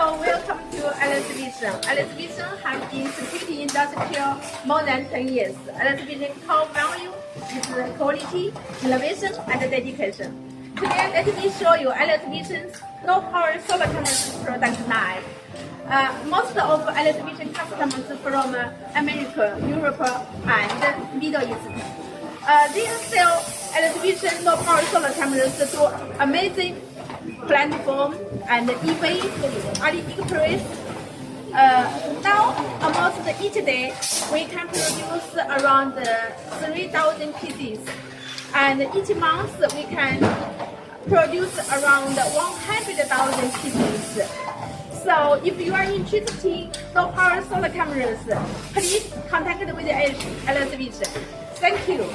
Hello, welcome to LS Vision. LS Vision has been security industry more than 10 years. LS Vision core value is quality, innovation, and dedication. Today, let me show you LS Vision's low power solar cameras product line. Most of LS Vision customers from America, Europe, and Middle East. They sell LS Vision low power solar cameras to amazing platform and eBay, AliExpress. Now, almost each day, we can produce around 3,000 pieces, and each month we can produce around 100,000 pieces. So, if you are interested in low power solar cameras, please contact with LS Vision. Thank you.